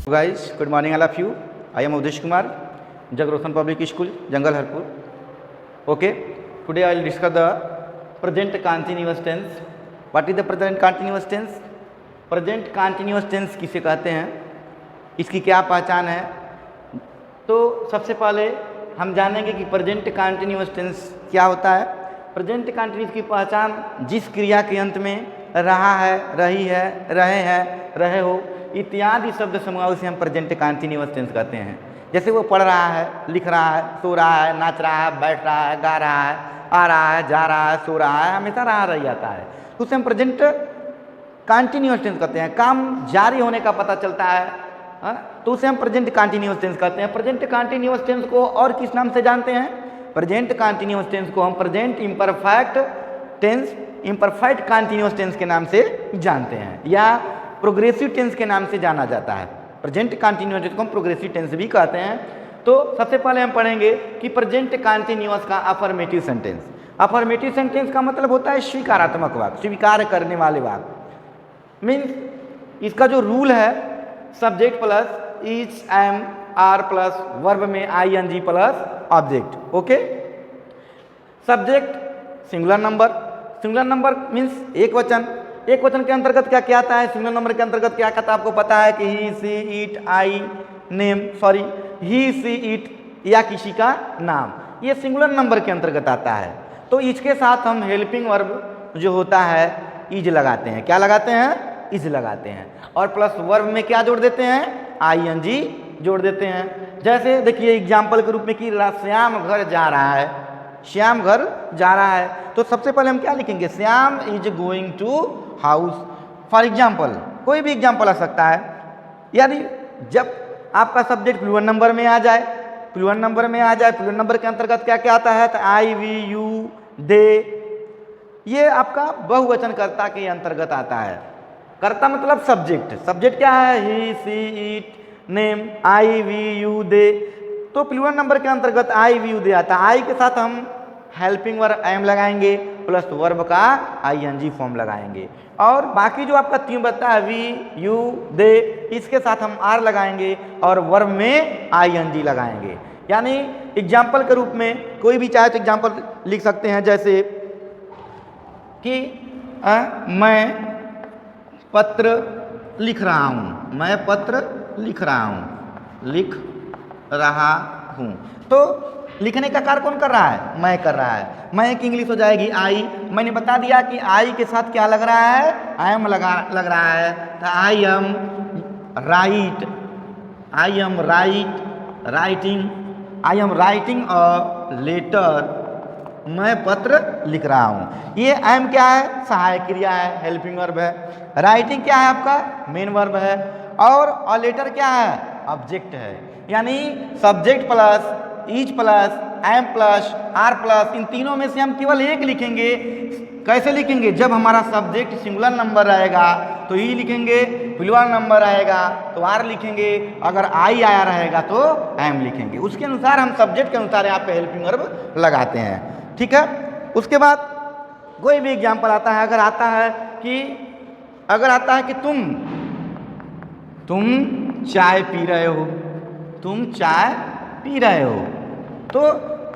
Guys, good morning all of you. I am Udish Kumar, Jagroshan Public School, Jangal Harpur. Okay, today I will discuss the present continuous tense. What is the present continuous tense? Present continuous tense किसे कहते हैं, इसकी क्या पहचान है? तो सबसे पहले हम जानेंगे कि प्रेजेंट कंटिन्यूअस टेंस क्या होता है। प्रेजेंट कंटिन्यूअस की पहचान जिस क्रिया के अंत में रहा है, रही है, रहे हैं, रहे हो इत्यादि शब्द समूह से हम प्रेजेंट कंटिन्यूअस टेंस कहते हैं। जैसे वो पढ़ रहा है, लिख रहा है, सो रहा है, नाच रहा है, बैठ रहा है, गा रहा है, आ रहा है, जा रहा है, सो रहा है, हमेशा रहा रह जाता है, तो उसे हम प्रेजेंट कंटिन्यूअस टेंस कहते हैं। काम जारी होने का पता चलता है तो उसे हम प्रेजेंट कंटिन्यूअस टेंस कहते हैं। प्रेजेंट कंटिन्यूअस टेंस को और किस नाम से जानते हैं? प्रेजेंट कंटिन्यूअस टेंस को हम present imperfect tense, imperfect continuous tense के नाम से जानते हैं या प्रोग्रेसिव टेंस के नाम से जाना जाता है। प्रेजेंट कंटिन्यूअस टेंस को हम प्रोग्रेसिव टेंस भी कहते हैं। तो सबसे पहले हम पढ़ेंगे कि प्रेजेंट कंटिन्यूअस का अफर्मेटिव सेंटेंस। अफर्मेटिव सेंटेंस का मतलब होता है स्वीकारात्मक वाक्य, स्वीकार करने वाले वाक्य। मीन्स इसका जो रूल है subject plus is, am, are plus verb में ING plus object. Okay, subject singular number, singular number means एक वचन। एक वचन के अंतर्गत क्या क्या आता है? सिंगुलर नंबर के अंतर्गत क्या कहता है आपको पता है कि he, she, it, I, name, sorry he, she, it या किसी का नाम, ये सिंगुलर नंबर के अंतर्गत आता है। तो इसके साथ हम हेल्पिंग वर्ब जो होता है इज लगाते हैं। क्या लगाते हैं? इज लगाते हैं। और प्लस वर्ब में क्या जोड़ देते हैं? आईएनजी जोड़ देते हैं। जैसे देखिए एग्जाम्पल के रूप में कि श्याम घर जा रहा है, श्याम घर जा रहा है, तो सबसे पहले हम क्या लिखेंगे? Shyam is going to house. For example कोई भी एग्जाम्पल आ सकता है। यानी जब आपका सब्जेक्ट प्लूरल नंबर में आ जाए, प्लूरल नंबर में आ जाए, प्लूरल नंबर के अंतर्गत क्या क्या आता है? तो आई, वी, यू, दे, ये आपका बहुवचन कर्ता के अंतर्गत आता है। कर्ता मतलब सब्जेक्ट। सब्जेक्ट क्या है? He, she, it, name, I, we, you, they. तो प्लूरल नंबर के अंतर्गत आई, वी, यू, दे आता है। आई के साथ हम हेल्पिंग वर्ब एम लगाएंगे प्लस वर्ब का आईएनजी फॉर्म लगाएंगे। और बाकी जो आपका तीन बता है वी, यू, दे, इसके साथ हम आर लगाएंगे और वर्ब में आईएनजी लगाएंगे। यानी एग्जाम्पल के रूप में कोई भी चाहे तो एग्जाम्पल लिख सकते हैं। जैसे कि मैं पत्र लिख रहा हूँ, मैं पत्र लिख रहा हूँ, लिख रहा हूँ। तो लिखने का कार्य कौन कर रहा है? मैं कर रहा है। मैं की इंग्लिश हो जाएगी आई। मैंने बता दिया कि आई के साथ क्या लग रहा है? आई एम लग रहा है। तो I am right, I am right, writing, I am writing a letter, मैं पत्र लिख रहा हूँ। ये एम क्या है? सहायक क्रिया है, हेल्पिंग वर्ब है। राइटिंग क्या है? आपका मेन वर्ब है। और अ लेटर क्या है? ऑब्जेक्ट है। यानी subject plus is plus am plus are plus इन तीनों में से हम केवल एक लिखेंगे। कैसे लिखेंगे? जब हमारा सब्जेक्ट सिंगुलर नंबर रहेगा तो ई लिखेंगे, प्लूरल नंबर आएगा तो आर लिखेंगे, अगर आई आया रहेगा तो एम लिखेंगे। उसके अनुसार हम सब्जेक्ट के अनुसार यहाँ पे हेल्पिंग वर्ब लगाते हैं। ठीक है। उसके बाद कोई भी एग्जाम्पल आता है, अगर आता है कि तुम चाय पी रहे हो, तुम चाय पी रहे हो, तो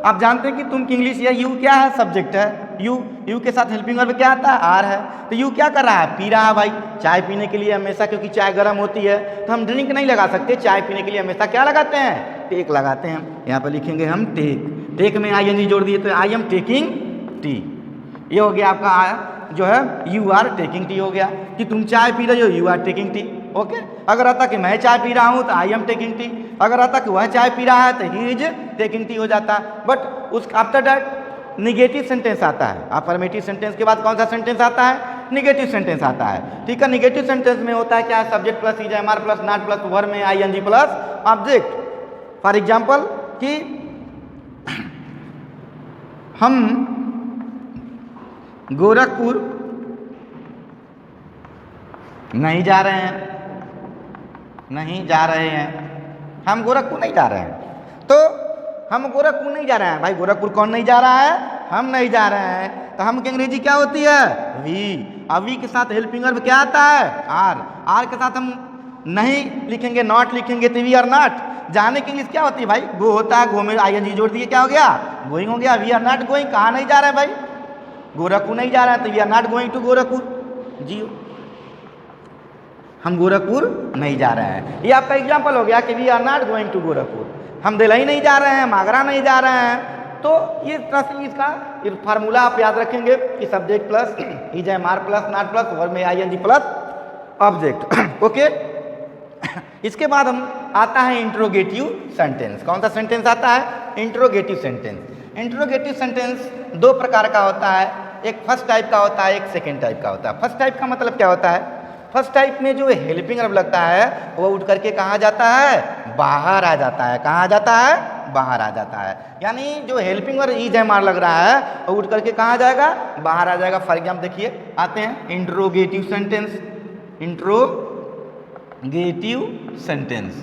आप जानते हैं कि तुम की इंग्लिश या यू क्या है? सब्जेक्ट है। यू के साथ हेल्पिंग वर्ब क्या आता है? आर है। तो यू क्या कर रहा है? पी रहा है भाई। चाय पीने के लिए हमेशा, क्योंकि चाय गर्म होती है तो हम ड्रिंक नहीं लगा सकते, चाय पीने के लिए हमेशा क्या लगाते हैं? टेक लगाते हैं। यहाँ पर लिखेंगे हम टेक, टेक में आईएनजी जोड़ दिए तो आई एम टेकिंग टी। ये हो गया आपका जो है यू आर टेकिंग टी हो गया कि तुम चाय पी रहे हो, you are taking tea. Okay. अगर आता कि मैं चाय पी रहा हूँ तो आई एम टेकिंग टी। अगर आता कि वह चाय पी रहा है तो ही इज टेकिंग टी हो जाता। बट उस आफ्टर दैट निगेटिव सेंटेंस आता है। अफर्मेटिव सेंटेंस के बाद कौन सा सेंटेंस आता है? निगेटिव सेंटेंस आता है। ठीक है। निगेटिव सेंटेंस में होता है क्या? Subject plus is, am, are plus not plus verb में ING plus object. For example कि हम गोरखपुर नहीं जा रहे हैं, नहीं जा रहे हैं, हम गोरखपुर नहीं जा रहे हैं। तो हम गोरखपुर नहीं जा रहे हैं भाई, गोरखपुर कौन नहीं जा रहा है? हम नहीं जा रहे हैं। तो हम की अंग्रेजी क्या होती है? वी। अब वी के साथ हेल्पिंग वर्ब क्या आता है? आर। आर के साथ हम नहीं लिखेंगे, नॉट लिखेंगे तो वी आर नॉट। जाने की इंग्लिश क्या होती है भाई? गो होता है, गो में आईएनजी जोड़ दिए, क्या हो गया? गोइंग हो गया। वी आर नॉट गोइंग, कहाँ नहीं जा रहे हैं भाई? गोरखपुर नहीं जा रहा है, तो we are not going to Gorakhpur. जी हम गोरखपुर नहीं जा रहे हैं। ये आपका एग्जाम्पल हो गया कि we are not going to Gorakhpur. हम दिल्ली नहीं जा रहे हैं, हम आगरा नहीं जा रहे हैं। तो ये तरह से इसका फार्मूला आप याद रखेंगे कि subject plus is am are plus not plus verb में आईएनजी प्लस ऑब्जेक्ट। ओके, इसके बाद हम आता है इंट्रोगेटिव सेंटेंस। कौन सा सेंटेंस आता है? Interrogative sentence. इंट्रोगेटिव सेंटेंस दो प्रकार का होता है, एक फर्स्ट टाइप का होता है, एक सेकेंड टाइप का होता है। फर्स्ट टाइप का मतलब क्या होता है? फर्स्ट टाइप में जो हेल्पिंग वर्ब लगता है वो उठ करके कहाँ जाता है? बाहर आ जाता है। कहाँ जाता है? बाहर आ जाता है। यानी जो helping verb is am are लग रहा है वो उठ करके कहाँ जाएगा? बाहर आ जाएगा। फॉर एग्जाम्पल देखिए, आते हैं interrogative sentence. Interrogative sentence,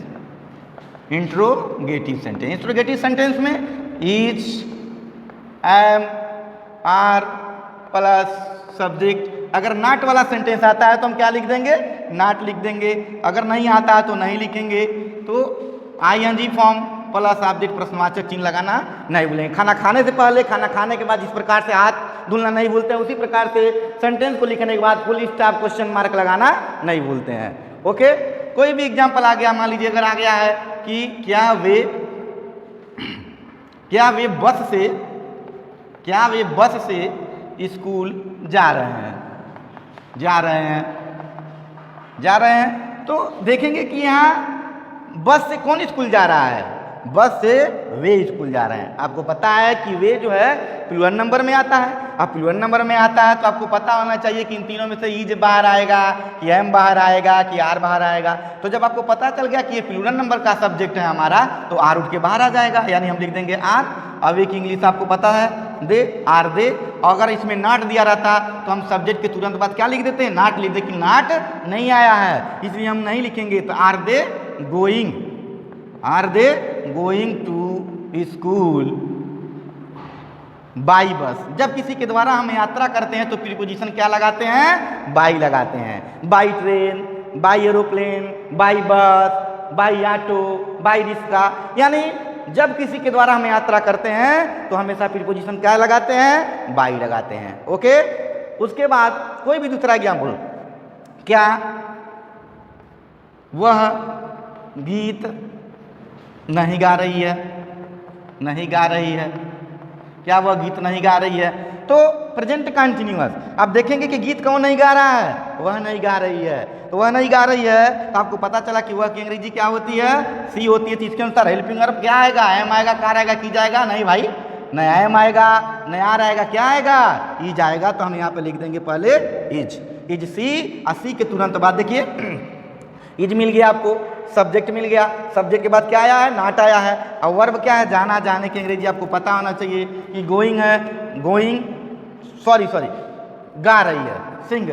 interrogative sentence. Interrogative sentence में is am are plus subject. अगर नॉट वाला सेंटेंस आता है तो हम क्या लिख देंगे? नॉट लिख देंगे। अगर नहीं आता है तो नहीं लिखेंगे। तो आईएनजी फॉर्म प्लस ऑब्जेक्ट प्रश्नवाचक चिन्ह लगाना नहीं भूलेंगे। खाना खाने से पहले, खाना खाने के बाद जिस प्रकार से हाथ धुलना नहीं भूलते हैं, उसी प्रकार से सेंटेंस को लिखने के बाद फुल स्टॉप क्वेश्चन मार्क लगाना नहीं भूलते हैं। ओके, कोई भी एग्जाम्पल आ गया, मान लीजिए अगर आ गया है कि क्या वे बस से स्कूल जा रहे हैं, तो देखेंगे कि यहाँ बस से कौन स्कूल जा रहा है? बस से वे स्कूल जा रहे हैं। आपको पता है कि वे जो है प्लूरल नंबर में आता है। अब प्लूरल नंबर में आता है तो आपको पता होना चाहिए कि इन तीनों में से ईज बाहर आएगा, कि एम बाहर आएगा, कि आर बाहर आएगा। तो जब आपको पता चल गया कि ये प्लूरल नंबर का सब्जेक्ट है हमारा, तो आर उठ के बाहर आ जाएगा, यानी हम लिख देंगे आर। अब एक इंग्लिश आपको पता है, दे, आर दे। अगर इसमें नॉट दिया रहता तो हम सब्जेक्ट के तुरंत बाद क्या लिख देते हैं? नॉट लिख दे, कि नॉट नहीं आया है इसलिए हम नहीं लिखेंगे। तो are they going to school by bus. जब किसी के द्वारा हम यात्रा करते हैं तो प्रीपोजिशन क्या लगाते हैं? बाई लगाते हैं। By train, by aeroplane, by bus, by auto, by rickshaw. यानी जब किसी के द्वारा हम यात्रा करते हैं तो हमेशा प्रीपोजिशन क्या लगाते हैं? बाई लगाते हैं। ओके, उसके बाद कोई भी दूसरा एग्जाम्पल, क्या वह गीत नहीं गा रही है? क्या वह गीत नहीं गा रही है? तो प्रेजेंट कंटिन्यूअस। आप देखेंगे कि गीत कौन नहीं गा रहा है? वह नहीं गा रही है। तो वह नहीं गा रही है तो आपको पता चला कि वह की अंग्रेजी क्या होती है? सी होती है। तो इसके अनुसार हेल्पिंग वर्ब क्या आएगा? एम आएगा, कार आएगा, की जाएगा? नहीं भाई, न एम आएगा, न आर आएगा, क्या आएगा? इज आएगा। तो हम यहाँ पे लिख देंगे पहले इज सी। और सी के तुरंत बाद देखिए इज मिल गया आपको, सब्जेक्ट मिल गया। सब्जेक्ट के बाद क्या आया है? नॉट आया है। और वर्ब क्या है? जाना। जाने की अंग्रेजी आपको पता होना चाहिए कि गोइंग है। गा रही है, सिंग,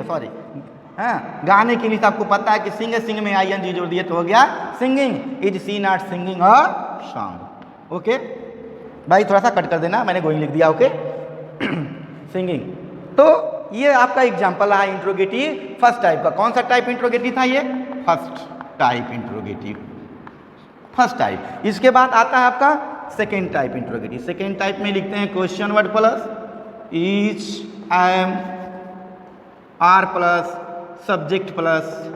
गाने की इंग्लिश आपको पता है कि सिंग है। सिंग में आईएनजी जोड़ दिए तो हो गया singing. Is she not singing a song? Okay भाई, थोड़ा सा कट कर देना, मैंने गोइंग लिख दिया। Okay singing. तो ये आपका एग्जाम्पल है इंट्रोगेटिव फर्स्ट टाइप का। कौन सा टाइप इंट्रोगेटिव था? ये first type interrogative, first type. इसके बाद आता है आपका second type interrogative. Second type में लिखते हैं question word plus is am are plus subject plus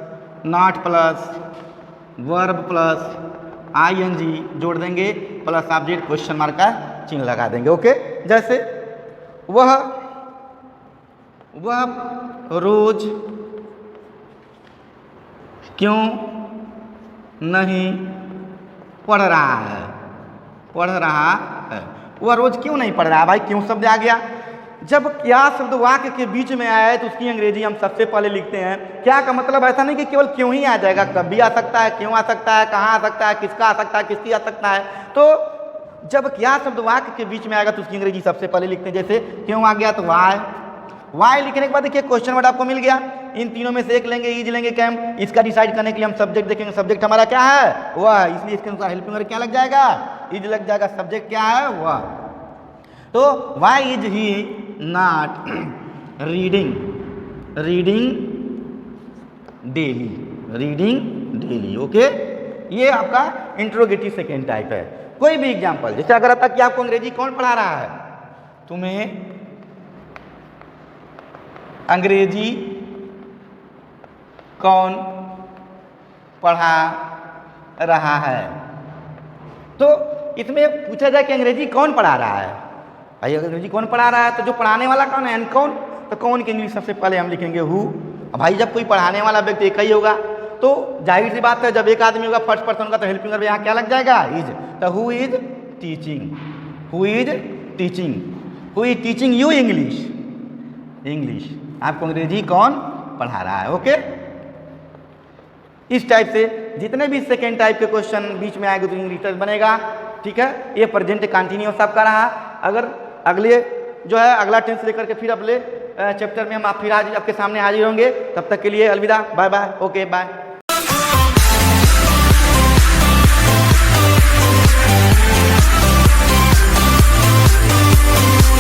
not plus verb plus ING जोड़ देंगे प्लस ऑब्जेक्ट क्वेश्चन मार्क का चिन्ह लगा देंगे। ओके, जैसे वह रोज क्यों नहीं पढ़ रहा है? वह रोज क्यों नहीं पढ़ रहा है? भाई क्यों शब्द आ गया। जब क्या शब्द वाक्य के बीच में आया है तो उसकी अंग्रेजी हम सबसे पहले लिखते हैं क्या का मतलब ऐसा नहीं कि केवल क्यों ही आ जाएगा, कभी आ सकता है, क्यों आ सकता है, कहाँ आ सकता है, किसका आ सकता है, किसकी आ सकता है। तो जब क्या शब्द वाक्य के बीच में आएगा तो उसकी अंग्रेजी सबसे पहले लिखते हैं। जैसे क्यों आ गया तो वाई लिखने के बाद देखिए क्वेश्चन वर्ड आपको मिल गया। इन तीनों में से एक लेंगे, इज लेंगे, कैम। इसका डिसाइड करने के लिए हम सब्जेक्ट देखेंगे। सब्जेक्ट हमारा क्या है? वह, इसलिए इसके अनुसार हेल्पिंग वर्ब क्या लग जाएगा? इज लग जाएगा। सब्जेक्ट क्या है? वह। तो why is he not reading daily. Okay, ये आपका इंट्रोगेटिव सेकेंड टाइप है। कोई भी एग्जाम्पल, जैसे अगर आता कि आपको अंग्रेजी कौन पढ़ा रहा है, तुम्हें अंग्रेजी कौन पढ़ा रहा है, तो इसमें पूछा जाए कि अंग्रेजी कौन पढ़ा रहा है। भाई अगर अंग्रेजी कौन पढ़ा रहा है तो जो पढ़ाने वाला कौन है, एंड कौन, तो कौन की इंग्लिश सबसे पहले हम लिखेंगे हु। भाई जब कोई पढ़ाने वाला व्यक्ति एक ही होगा तो जाहिर सी बात है, जब एक आदमी होगा फर्स्ट पर्सन का तो हेल्पिंग वर्ब यहाँ क्या लग जाएगा, इज। तो who is teaching, who is teaching, who is teaching you English, English आपको अंग्रेजी कौन पढ़ा रहा है। ओके, इस टाइप से जितने भी सेकेंड टाइप के क्वेश्चन बीच में आएंगे तो इंग्लिश बनेगा। ठीक है, ये प्रेजेंट कंटिन्यूअस आपका रहा। अगर अगले जो है अगला टेंस लेकर के फिर अगले चैप्टर में हम आप फिर आज आपके सामने हाजिर होंगे। तब तक के लिए अलविदा, बाय बाय, ओके बाय।